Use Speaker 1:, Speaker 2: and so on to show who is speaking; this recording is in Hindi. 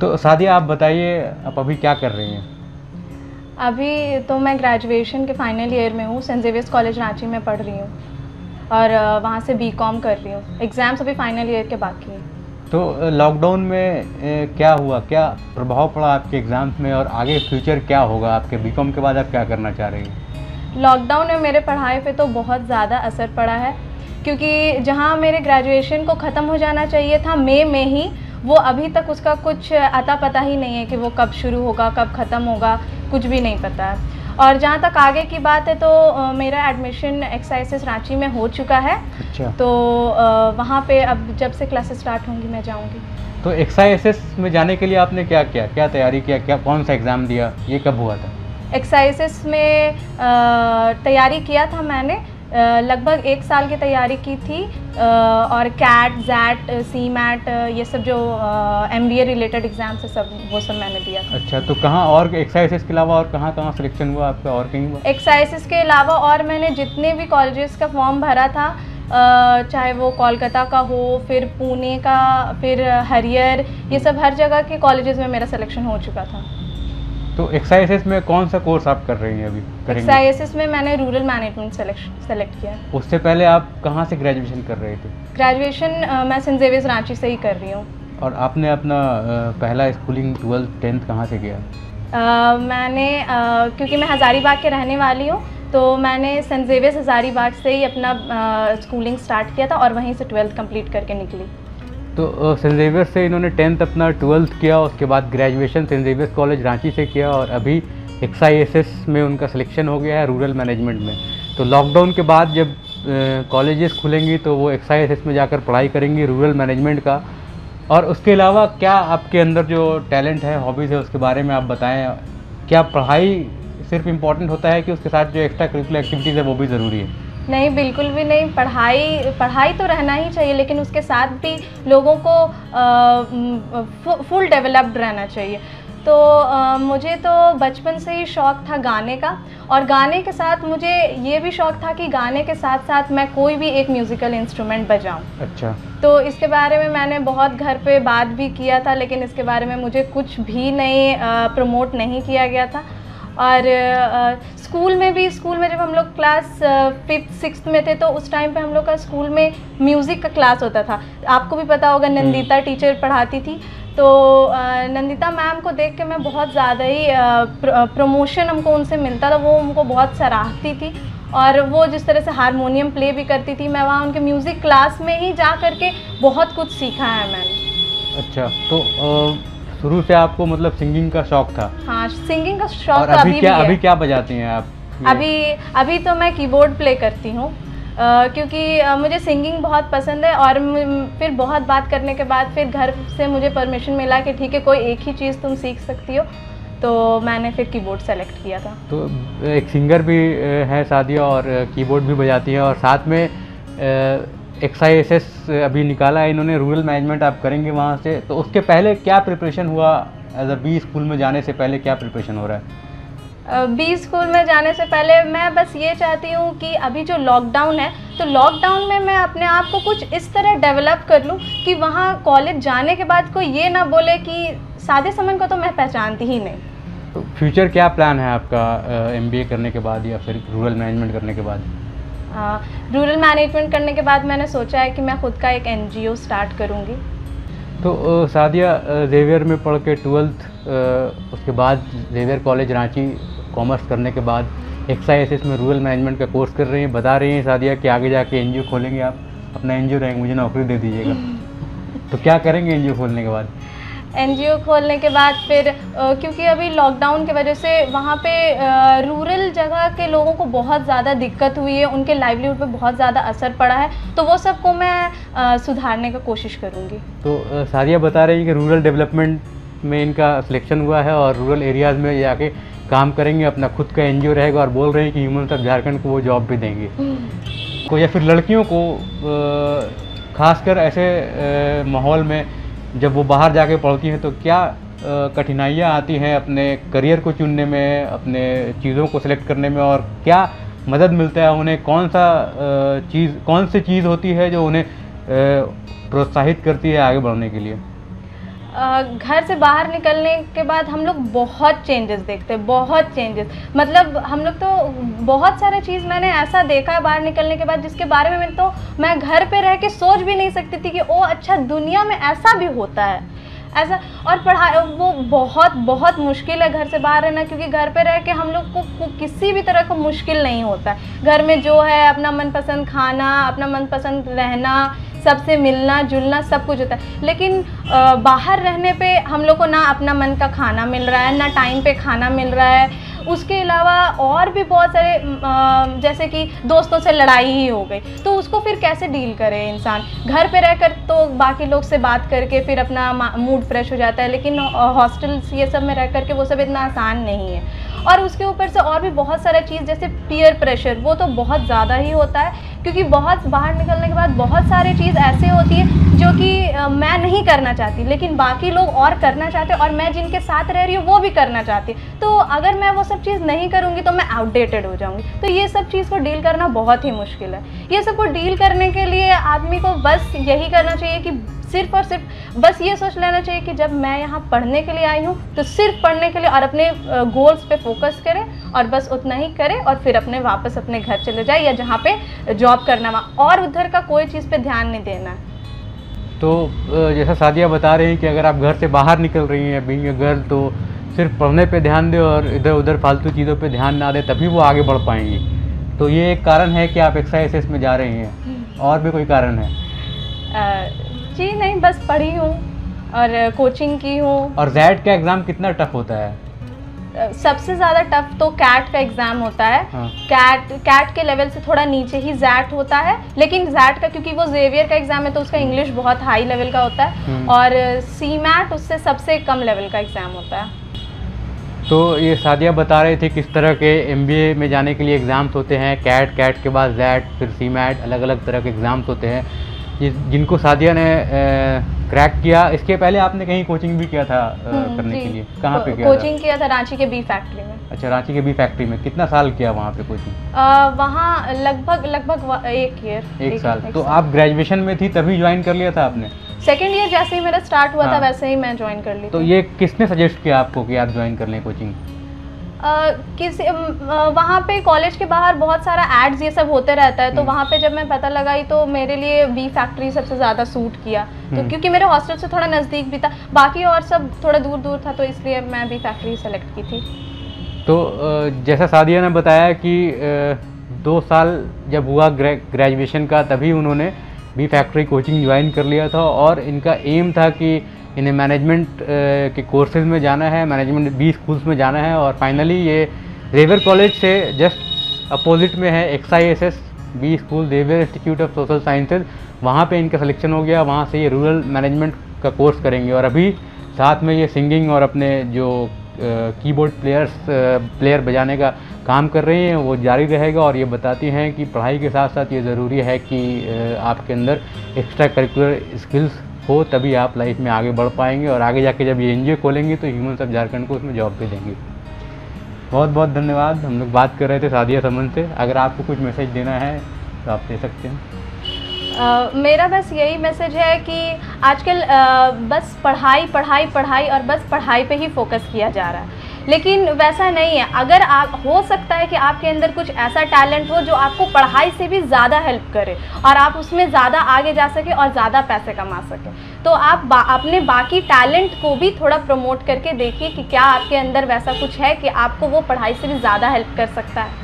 Speaker 1: तो सादिया आप बताइए, आप अभी क्या कर रही हैं?
Speaker 2: अभी तो मैं ग्रेजुएशन के फाइनल ईयर में हूँ, सेंट ज़ेवियर्स कॉलेज रांची में पढ़ रही हूँ और वहाँ से बीकॉम कर रही हूँ। एग्ज़ाम्स अभी फाइनल ईयर के बाकी हैं।
Speaker 1: तो लॉकडाउन में क्या हुआ, क्या प्रभाव पड़ा आपके एग्ज़ाम्स में, और आगे फ्यूचर क्या होगा आपके? बीकॉम के बाद आप क्या करना चाह रही हैं?
Speaker 2: लॉकडाउन में मेरे पढ़ाई पे तो बहुत ज़्यादा असर पड़ा है, क्योंकि जहाँ मेरे ग्रेजुएशन को ख़त्म हो जाना चाहिए था मई में ही, वो अभी तक उसका कुछ अता पता ही नहीं है कि वो कब शुरू होगा, कब ख़त्म होगा, कुछ भी नहीं पता है। और जहाँ तक आगे की बात है तो मेरा एडमिशन एक्साइसिस रांची में हो चुका है।
Speaker 1: अच्छा।
Speaker 2: तो वहाँ पे अब जब से क्लासेस स्टार्ट होंगी मैं जाऊँगी।
Speaker 1: तो एक्साइसिस में जाने के लिए आपने क्या किया, क्या तैयारी किया, क्या कौन सा एग्ज़ाम दिया, ये कब हुआ था?
Speaker 2: एक्साइसिस में तैयारी किया था मैंने, लगभग 1 साल की तैयारी की थी, और कैट, जैट, सी मैट, ये सब जो MBA रिलेटेड एग्ज़ाम्स है सब, वो सब मैंने दिया था।
Speaker 1: अच्छा, तो कहाँ और एक्साइसिस के अलावा और कहाँ कहाँ सिलेक्शन हुआ आपका, और कहीं हुआ?
Speaker 2: एक्साइसिस के अलावा और मैंने जितने भी कॉलेजेस का फॉर्म भरा था, चाहे वो कोलकाता का हो, फिर पुणे का, फिर हरियर, ये सब हर जगह के कॉलेजेस में मेरा सिलेक्शन हो चुका था।
Speaker 1: तो एक्साइसिस में कौन सा कोर्स आप कर रही हैं अभी, करेंगे?
Speaker 2: एक्साइसिस में मैंने रूरल मैनेजमेंट सेलेक्ट किया।
Speaker 1: उससे पहले आप कहाँ से ग्रेजुएशन कर रहे थे?
Speaker 2: ग्रेजुएशन मैं सेंट ज़ेवियर्स रांची से ही कर रही हूँ।
Speaker 1: और आपने अपना पहला स्कूलिंग 12th 10th कहाँ से किया?
Speaker 2: मैंने क्योंकि मैं हज़ारीबाग के रहने वाली हूँ, तो मैंने सेंट ज़ेवियर्स हज़ारीबाग से ही अपना स्कूलिंग स्टार्ट किया था और वहीं से 12th कंप्लीट करके निकली।
Speaker 1: तो सेंट ज़ेवियर्स से इन्होंने 10th अपना 12th किया, उसके बाद graduation saint Xavier's college Ranchi से किया, और अभी एक्साइसिस में उनका सिलेक्शन हो गया है रूरल मैनेजमेंट में। तो लॉकडाउन के बाद जब कॉलेजेस खुलेंगी तो वो एक्साइसिस में जाकर पढ़ाई करेंगी रूरल मैनेजमेंट का। और उसके अलावा क्या आपके अंदर जो टैलेंट है, हॉबीज़ है, उसके बारे में आप बताएं। क्या पढ़ाई सिर्फ इम्पॉर्टेंट होता है कि उसके साथ जो एक्स्ट्रा करिकुलर एक्टिविटीज़ है वो भी ज़रूरी है?
Speaker 2: नहीं, बिल्कुल भी नहीं। पढ़ाई तो रहना ही चाहिए, लेकिन उसके साथ भी लोगों को फुल डेवलप्ड रहना चाहिए। तो मुझे तो बचपन से ही शौक़ था गाने का, और गाने के साथ मुझे ये भी शौक़ था कि गाने के साथ साथ मैं कोई भी एक म्यूज़िकल इंस्ट्रूमेंट बजाऊं।
Speaker 1: अच्छा।
Speaker 2: तो इसके बारे में मैंने बहुत घर पे बात भी किया था, लेकिन इसके बारे में मुझे कुछ भी नहीं प्रमोट नहीं किया गया था। और स्कूल में जब हम लोग क्लास 5th 6th में थे, तो उस टाइम पे हम लोग का स्कूल में म्यूज़िक का क्लास होता था। आपको भी पता होगा, नंदिता टीचर पढ़ाती थी। तो नंदिता मैम को देख के मैं बहुत ज़्यादा ही प्रमोशन हमको उनसे मिलता था, वो हमको बहुत सराहती थी। और वो जिस तरह से हारमोनियम प्ले भी करती थी, मैं वहाँ उनके म्यूज़िक क्लास में ही जा कर के बहुत कुछ सीखा है मैंने।
Speaker 1: अच्छा, तो शुरू से आपको मतलब सिंगिंग का शौक़ था?
Speaker 2: हाँ, सिंगिंग का शौक़
Speaker 1: और अभी क्या बजाती हैं आप?
Speaker 2: अभी तो मैं कीबोर्ड प्ले करती हूँ, क्योंकि मुझे सिंगिंग बहुत पसंद है। और फिर बहुत बात करने के बाद फिर घर से मुझे परमिशन मिला कि ठीक है, कोई एक ही चीज़ तुम सीख सकती हो, तो मैंने फिर कीबोर्ड सेलेक्ट किया था। तो
Speaker 1: एक सिंगर भी है सादिया, और कीबोर्ड भी बजाती है, और साथ में एक्साइसिस अभी निकाला है इन्होंने, रूरल मैनेजमेंट आप करेंगे वहाँ से। तो उसके पहले क्या प्रिपरेशन हुआ? एज अ बी स्कूल में जाने से पहले क्या प्रिपरेशन हो रहा है?
Speaker 2: बी स्कूल में जाने से पहले मैं बस ये चाहती हूँ कि अभी जो लॉकडाउन है, तो लॉकडाउन में मैं अपने आप को कुछ इस तरह डेवलप कर लूँ कि वहाँ कॉलेज जाने के बाद कोई ये ना बोले कि सादे समन को तो मैं पहचानती ही नहीं।
Speaker 1: तो फ्यूचर क्या प्लान है आपका MBA करने के बाद, या फिर रूरल मैनेजमेंट करने के बाद?
Speaker 2: रूरल मैनेजमेंट करने के बाद मैंने सोचा है कि मैं खुद का एक NGO स्टार्ट करूँगी।
Speaker 1: तो सादिया ज़ेवियर में पढ़ के 12th, उसके बाद ज़ेवियर कॉलेज रांची कॉमर्स करने के बाद एक्साइसिस में रूरल मैनेजमेंट का कोर्स कर रही हैं। बता रही हैं सादिया कि आगे जाके NGO खोलेंगे आप, अपना NGO रहेंगे, मुझे नौकरी दे दीजिएगा। तो क्या करेंगे NGO खोलने के बाद?
Speaker 2: NGO खोलने के बाद फिर क्योंकि अभी लॉकडाउन की वजह से वहाँ पे रूरल जगह के लोगों को बहुत ज़्यादा दिक्कत हुई है, उनके लाइवलीहुड पे बहुत ज़्यादा असर पड़ा है, तो वो सबको मैं सुधारने का कोशिश करूँगी।
Speaker 1: तो सादिया बता रही है कि रूरल डेवलपमेंट में इनका सिलेक्शन हुआ है, और रूरल एरियाज़ में जाके काम करेंगे, अपना खुद का NGO रहेगा, और बोल रहे हैं कि ह्यूमन वेलफेयर झारखंड को वो जॉब भी देंगे। को या फिर लड़कियों को खासकर ऐसे माहौल में जब वो बाहर जाके पढ़ती हैं, तो क्या कठिनाइयाँ आती हैं अपने करियर को चुनने में, अपने चीज़ों को सिलेक्ट करने में, और क्या मदद मिलता है उन्हें? कौन सी चीज़ होती है जो उन्हें प्रोत्साहित करती है आगे बढ़ने के लिए?
Speaker 2: घर से बाहर निकलने के बाद हम लोग बहुत चेंजेस देखते हैं, बहुत चेंजेस। मतलब हम लोग तो बहुत सारे चीज़ मैंने ऐसा देखा है बाहर निकलने के बाद जिसके बारे में मैं घर पे रह के सोच भी नहीं सकती थी कि ओ अच्छा दुनिया में ऐसा भी होता है ऐसा। और पढ़ाई वो बहुत बहुत मुश्किल है घर से बाहर रहना, क्योंकि घर पे रह के हम लोग को किसी भी तरह का मुश्किल नहीं होता है। घर में जो है अपना मनपसंद खाना, अपना मनपसंद रहना, सबसे मिलना जुलना सब कुछ होता है। लेकिन बाहर रहने पे हम लोग को ना अपना मन का खाना मिल रहा है, ना टाइम पे खाना मिल रहा है। उसके अलावा और भी बहुत सारे जैसे कि दोस्तों से लड़ाई ही हो गई तो उसको फिर कैसे डील करे इंसान। घर पे रहकर तो बाकी लोग से बात करके फिर अपना मूड फ्रेश हो जाता है, लेकिन हॉस्टल्स ये सब में रह करके वो सब इतना आसान नहीं है। और उसके ऊपर से और भी बहुत सारा चीज़ जैसे पीयर प्रेशर, वो तो बहुत ज़्यादा ही होता है, क्योंकि बहुत बाहर निकलने के बाद बहुत सारी चीज़ ऐसे होती है जो कि मैं नहीं करना चाहती लेकिन बाकी लोग और करना चाहते हैं, और मैं जिनके साथ रह रही हूँ वो भी करना चाहती। तो अगर मैं वो सब चीज़ नहीं करूँगी तो मैं आउटडेटेड हो जाऊँगी। तो ये सब चीज़ को डील करना बहुत ही मुश्किल है। ये सब को डील करने के लिए आदमी को बस यही करना चाहिए कि सिर्फ और सिर्फ बस ये सोच लेना चाहिए कि जब मैं यहाँ पढ़ने के लिए आई हूँ तो सिर्फ पढ़ने के लिए और अपने गोल्स पे फोकस करें और बस उतना ही करें, और फिर अपने वापस अपने घर चले जाए या जहाँ पे जॉब करना वहाँ, और उधर का कोई चीज़ पे ध्यान नहीं देना है।
Speaker 1: तो जैसा सादिया बता रही हैं कि अगर आप घर से बाहर निकल रही हैं बीइंग अ गर्ल तो सिर्फ पढ़ने पे ध्यान दें और इधर उधर फालतू चीज़ों पे ध्यान ना दें, तभी वो आगे बढ़ पाएंगी। तो ये एक कारण है कि आप XISS में जा रही हैं, और भी कोई कारण है?
Speaker 2: जी नहीं, बस पढ़ी हूँ और कोचिंग की हूँ।
Speaker 1: और ZET का एग्ज़ाम कितना टफ होता है?
Speaker 2: सबसे ज़्यादा टफ तो कैट का एग्ज़ाम होता है।
Speaker 1: हाँ।
Speaker 2: कैट के लेवल से थोड़ा नीचे ही ZET होता है, लेकिन ZET का क्योंकि वो जेवियर का एग्ज़ाम है तो उसका इंग्लिश बहुत हाई लेवल का होता है, और CMAT उससे सबसे कम लेवल का एग्ज़ाम होता है।
Speaker 1: तो ये सादिया बता रहे थे किस तरह के MBA में जाने के लिए एग्ज़ाम्स होते हैं, कैट के बाद ZET, फिर CMAT, अलग अलग तरह के एग्ज़ाम्स होते हैं जिनको सादिया ने क्रैक किया। इसके पहले आपने कहीं कोचिंग भी किया था करने के लिए? कहाँ पे किया
Speaker 2: कोचिंग किया था? रांची के बी फैक्ट्री में।
Speaker 1: अच्छा, रांची के बी फैक्ट्री में। कितना साल किया वहाँ पे कोचिंग?
Speaker 2: वहाँ लगभग 1 ईयर।
Speaker 1: 1 साल। तो आप ग्रेजुएशन में थी तभी ज्वाइन कर लिया था आपने?
Speaker 2: सेकेंड ईयर जैसे ही मेरा स्टार्ट हुआ था वैसे ही मैं ज्वाइन कर ली।
Speaker 1: तो ये किसने सजेस्ट किया आपको कि आप ज्वाइन कर लें कोचिंग?
Speaker 2: वहाँ पे कॉलेज के बाहर बहुत सारा एड्स ये सब होते रहता है, तो वहाँ पे जब मैं पता लगाई तो मेरे लिए बी फैक्ट्री सबसे ज़्यादा सूट किया, तो क्योंकि मेरे हॉस्टल से थोड़ा नज़दीक भी था, बाकी और सब थोड़ा दूर दूर था, तो इसलिए मैं बी फैक्ट्री सेलेक्ट की थी।
Speaker 1: तो जैसा सादिया ने बताया कि 2 साल जब हुआ ग्रेजुएशन का तभी उन्होंने बी फैक्ट्री कोचिंग ज्वाइन कर लिया था, और इनका एम था कि इन्हें मैनेजमेंट के कोर्सेज में जाना है, मैनेजमेंट बी स्कूल्स में जाना है। और फाइनली ये जेवियर कॉलेज से जस्ट अपोजिट में है XISS B school, Xavier institute of social sciences, वहाँ पे इनका सिलेक्शन हो गया। वहाँ से ये रूरल मैनेजमेंट का कोर्स करेंगे, और अभी साथ में ये सिंगिंग और अपने जो कीबोर्ड प्लेयर बजाने का काम कर रही हैं वो जारी रहेगा। और ये बताती हैं कि पढ़ाई के साथ साथ ये ज़रूरी है कि आपके अंदर एक्स्ट्रा करिकुलर स्किल्स हो, तभी आप लाइफ में आगे बढ़ पाएंगे, और आगे जाके जब ये NGO खोलेंगे तो ह्यूमन्स ऑफ झारखंड को उसमें जॉब भी देंगे। बहुत बहुत धन्यवाद। हम लोग बात कर रहे थे सादिया समन से। अगर आपको कुछ मैसेज देना है तो आप दे सकते हैं।
Speaker 2: मेरा बस यही मैसेज है कि आजकल बस पढ़ाई पढ़ाई पढ़ाई और बस पढ़ाई पे ही फोकस किया जा रहा है, लेकिन वैसा नहीं है। अगर आप, हो सकता है कि आपके अंदर कुछ ऐसा टैलेंट हो जो आपको पढ़ाई से भी ज़्यादा हेल्प करे और आप उसमें ज़्यादा आगे जा सके और ज़्यादा पैसे कमा सके, तो आप अपने बाकी टैलेंट को भी थोड़ा प्रमोट करके देखिए कि क्या आपके अंदर वैसा कुछ है कि आपको वो पढ़ाई से भी ज़्यादा हेल्प कर सकता है।